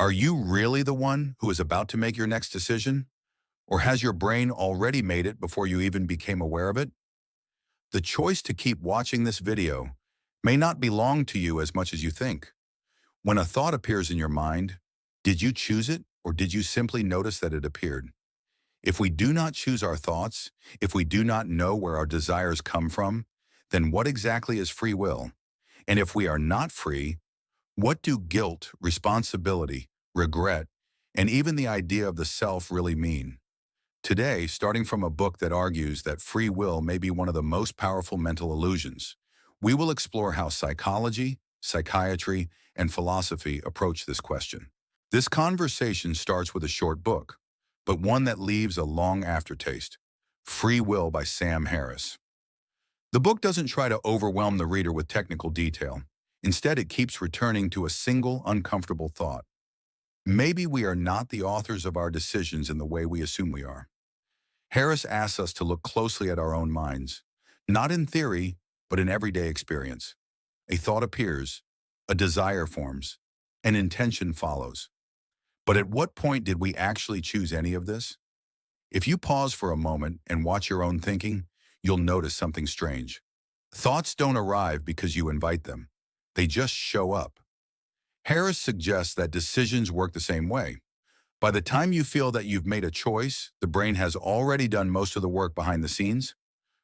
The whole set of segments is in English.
Are you really the one who is about to make your next decision? Or has your brain already made it before you even became aware of it? The choice to keep watching this video may not belong to you as much as you think. When a thought appears in your mind, did you choose it or did you simply notice that it appeared? If we do not choose our thoughts, if we do not know where our desires come from, then what exactly is free will? And if we are not free, what do guilt, responsibility, regret, and even the idea of the self really mean? Today, starting from a book that argues that free will may be one of the most powerful mental illusions, we will explore how psychology, psychiatry, and philosophy approach this question. This conversation starts with a short book, but one that leaves a long aftertaste, Free Will by Sam Harris. The book doesn't try to overwhelm the reader with technical detail. Instead, it keeps returning to a single uncomfortable thought. Maybe we are not the authors of our decisions in the way we assume we are. Harris asks us to look closely at our own minds, not in theory, but in everyday experience. A thought appears, a desire forms, an intention follows. But at what point did we actually choose any of this? If you pause for a moment and watch your own thinking, you'll notice something strange. Thoughts don't arrive because you invite them. They just show up. Harris suggests that decisions work the same way. By the time you feel that you've made a choice, the brain has already done most of the work behind the scenes.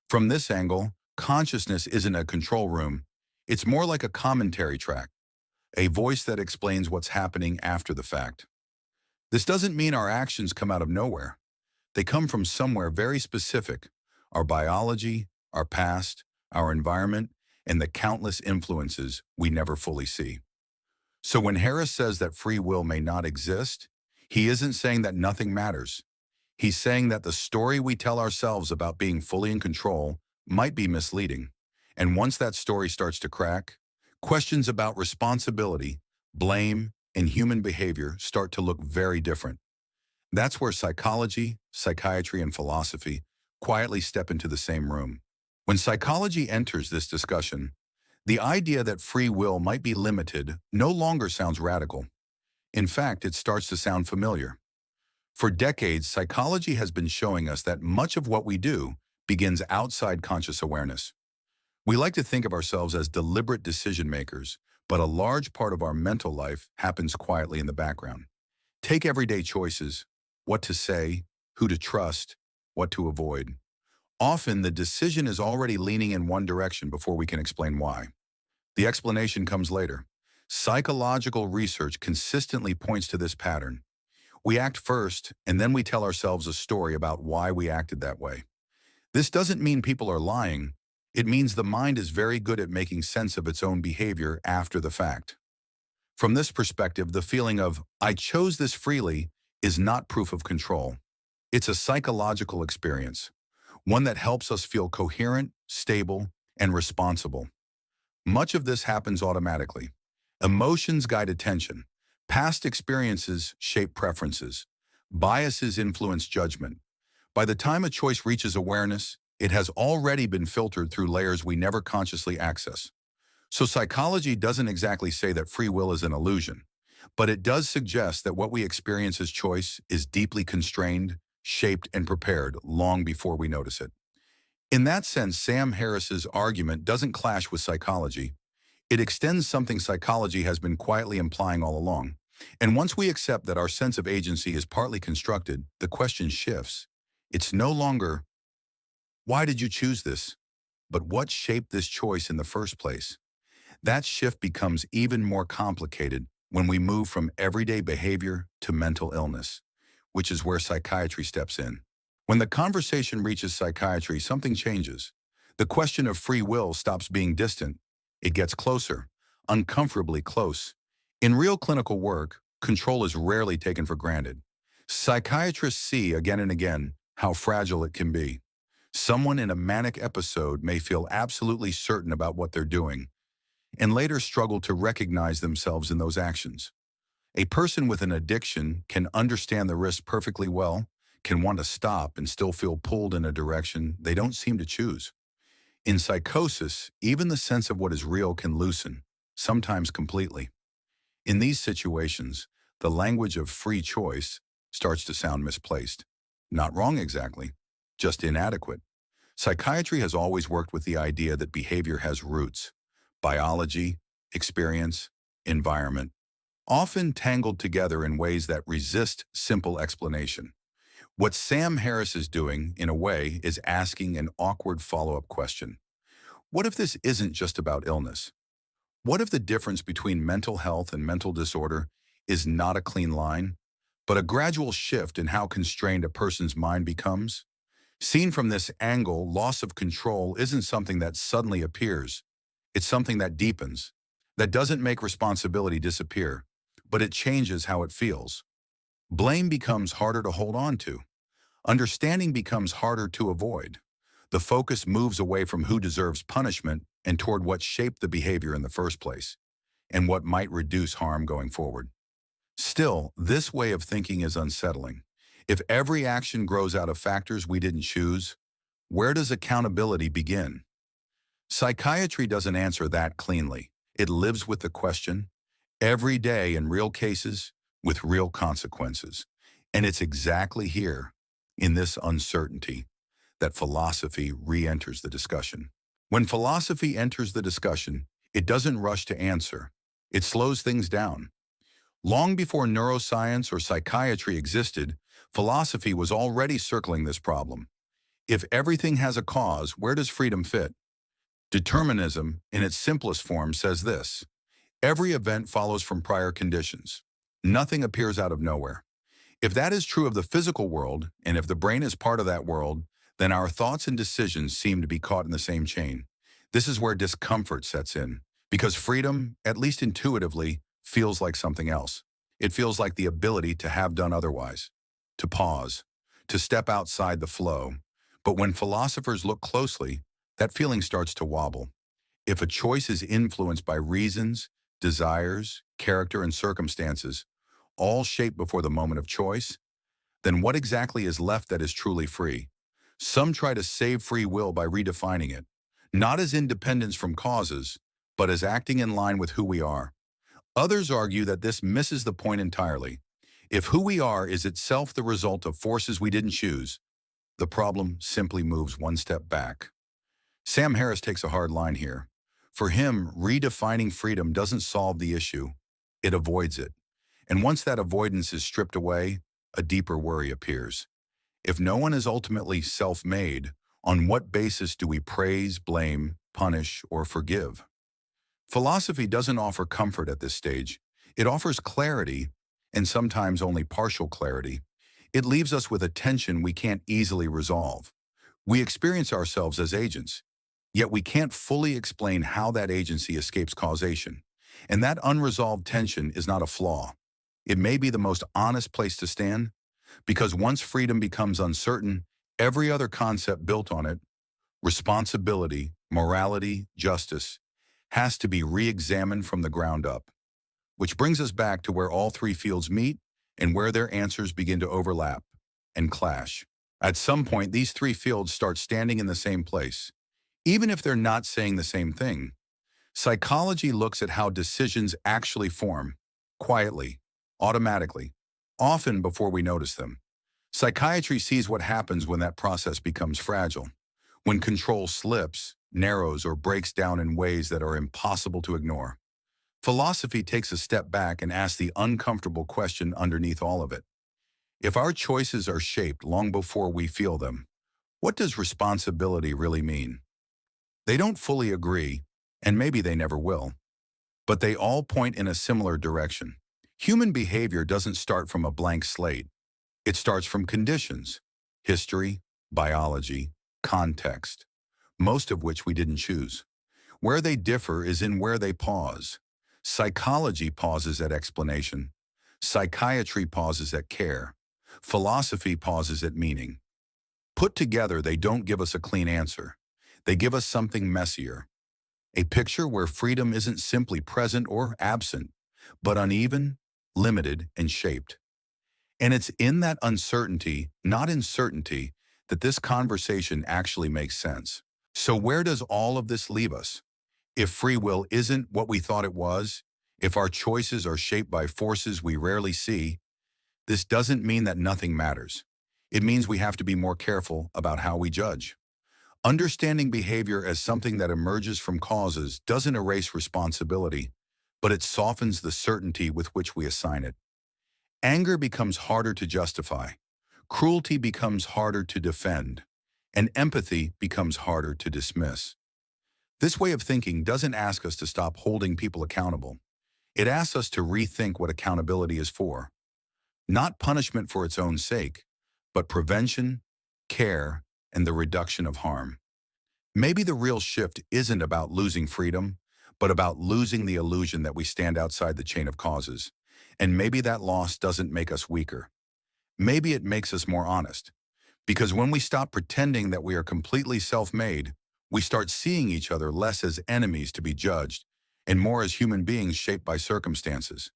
From this angle, consciousness isn't a control room. It's more like a commentary track, a voice that explains what's happening after the fact. This doesn't mean our actions come out of nowhere. They come from somewhere very specific: our biology, our past, our environment, and the countless influences we never fully see. So when Harris says that free will may not exist, he isn't saying that nothing matters. He's saying that the story we tell ourselves about being fully in control might be misleading. And once that story starts to crack, questions about responsibility, blame, and human behavior start to look very different. That's where psychology, psychiatry, and philosophy quietly step into the same room. When psychology enters this discussion, the idea that free will might be limited no longer sounds radical. In fact, it starts to sound familiar. For decades, psychology has been showing us that much of what we do begins outside conscious awareness. We like to think of ourselves as deliberate decision makers, but a large part of our mental life happens quietly in the background. Take everyday choices: what to say, who to trust, what to avoid. Often, the decision is already leaning in one direction before we can explain why. The explanation comes later. Psychological research consistently points to this pattern. We act first, and then we tell ourselves a story about why we acted that way. This doesn't mean people are lying. It means the mind is very good at making sense of its own behavior after the fact. From this perspective, the feeling of, "I chose this freely," is not proof of control. It's a psychological experience, one that helps us feel coherent, stable, and responsible. Much of this happens automatically. Emotions guide attention. Past experiences shape preferences. Biases influence judgment. By the time a choice reaches awareness, it has already been filtered through layers we never consciously access. So psychology doesn't exactly say that free will is an illusion, but it does suggest that what we experience as choice is deeply constrained, shaped, and prepared long before we notice it. In that sense, Sam Harris's argument doesn't clash with psychology. It extends something psychology has been quietly implying all along. And once we accept that our sense of agency is partly constructed, the question shifts. It's no longer, "Why did you choose this?" but "What shaped this choice in the first place?" That shift becomes even more complicated when we move from everyday behavior to mental illness, which is where psychiatry steps in. When the conversation reaches psychiatry, something changes. The question of free will stops being distant. It gets closer, uncomfortably close. In real clinical work, control is rarely taken for granted. Psychiatrists see again and again how fragile it can be. Someone in a manic episode may feel absolutely certain about what they're doing, and later struggle to recognize themselves in those actions. A person with an addiction can understand the risk perfectly well, can want to stop and still feel pulled in a direction they don't seem to choose. In psychosis, even the sense of what is real can loosen, sometimes completely. In these situations, the language of free choice starts to sound misplaced. Not wrong exactly, just inadequate. Psychiatry has always worked with the idea that behavior has roots: biology, experience, environment, often tangled together in ways that resist simple explanation. What Sam Harris is doing, in a way, is asking an awkward follow-up question. What if this isn't just about illness? What if the difference between mental health and mental disorder is not a clean line, but a gradual shift in how constrained a person's mind becomes? Seen from this angle, loss of control isn't something that suddenly appears. It's something that deepens, that doesn't make responsibility disappear, but it changes how it feels. Blame becomes harder to hold on to. Understanding becomes harder to avoid. The focus moves away from who deserves punishment and toward what shaped the behavior in the first place, and what might reduce harm going forward. Still, this way of thinking is unsettling. If every action grows out of factors we didn't choose, where does accountability begin? Psychiatry doesn't answer that cleanly. It lives with the question, every day in real cases, with real consequences. And it's exactly here, in this uncertainty, that philosophy re-enters the discussion. When philosophy enters the discussion, it doesn't rush to answer. It slows things down. Long before neuroscience or psychiatry existed, philosophy was already circling this problem. If everything has a cause, where does freedom fit? Determinism, in its simplest form, says this: every event follows from prior conditions. Nothing appears out of nowhere. If that is true of the physical world, and if the brain is part of that world, then our thoughts and decisions seem to be caught in the same chain. This is where discomfort sets in, because freedom, at least intuitively, feels like something else. It feels like the ability to have done otherwise, to pause, to step outside the flow. But when philosophers look closely, that feeling starts to wobble. If a choice is influenced by reasons, desires, character, and circumstances, all shaped before the moment of choice, then what exactly is left that is truly free? Some try to save free will by redefining it, not as independence from causes, but as acting in line with who we are. Others argue that this misses the point entirely. If who we are is itself the result of forces we didn't choose, the problem simply moves one step back. Sam Harris takes a hard line here. For him, redefining freedom doesn't solve the issue, it avoids it. And once that avoidance is stripped away, a deeper worry appears. If no one is ultimately self-made, on what basis do we praise, blame, punish, or forgive? Philosophy doesn't offer comfort at this stage. It offers clarity, and sometimes only partial clarity. It leaves us with a tension we can't easily resolve. We experience ourselves as agents, yet we can't fully explain how that agency escapes causation. And that unresolved tension is not a flaw. It may be the most honest place to stand, because once freedom becomes uncertain, every other concept built on it, responsibility, morality, justice, has to be re-examined from the ground up. Which brings us back to where all three fields meet and where their answers begin to overlap and clash. At some point, these three fields start standing in the same place, even if they're not saying the same thing. Psychology looks at how decisions actually form, quietly, automatically, often before we notice them. Psychiatry sees what happens when that process becomes fragile, when control slips, narrows, or breaks down in ways that are impossible to ignore. Philosophy takes a step back and asks the uncomfortable question underneath all of it. If our choices are shaped long before we feel them, what does responsibility really mean? They don't fully agree, and maybe they never will, but they all point in a similar direction. Human behavior doesn't start from a blank slate. It starts from conditions, history, biology, context, most of which we didn't choose. Where they differ is in where they pause. Psychology pauses at explanation. Psychiatry pauses at care. Philosophy pauses at meaning. Put together, they don't give us a clean answer. They give us something messier. A picture where freedom isn't simply present or absent, but uneven, limited, and shaped. And it's in that uncertainty, not uncertainty, that this conversation actually makes sense. So where does all of this leave us? If free will isn't what we thought it was, If our choices are shaped by forces we rarely see, this doesn't mean that nothing matters. It means we have to be more careful about how we judge. Understanding behavior as something that emerges from causes doesn't erase responsibility, but it softens the certainty with which we assign it. Anger becomes harder to justify, cruelty becomes harder to defend, and empathy becomes harder to dismiss. This way of thinking doesn't ask us to stop holding people accountable. It asks us to rethink what accountability is for. Not punishment for its own sake, but prevention, care, and the reduction of harm. Maybe the real shift isn't about losing freedom, but about losing the illusion that we stand outside the chain of causes. And maybe that loss doesn't make us weaker. Maybe it makes us more honest. Because when we stop pretending that we are completely self-made, we start seeing each other less as enemies to be judged and more as human beings shaped by circumstances.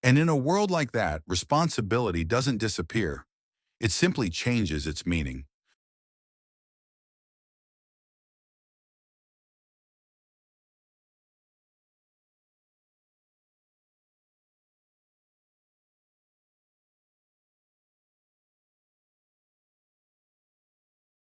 And in a world like that, responsibility doesn't disappear. It simply changes its meaning.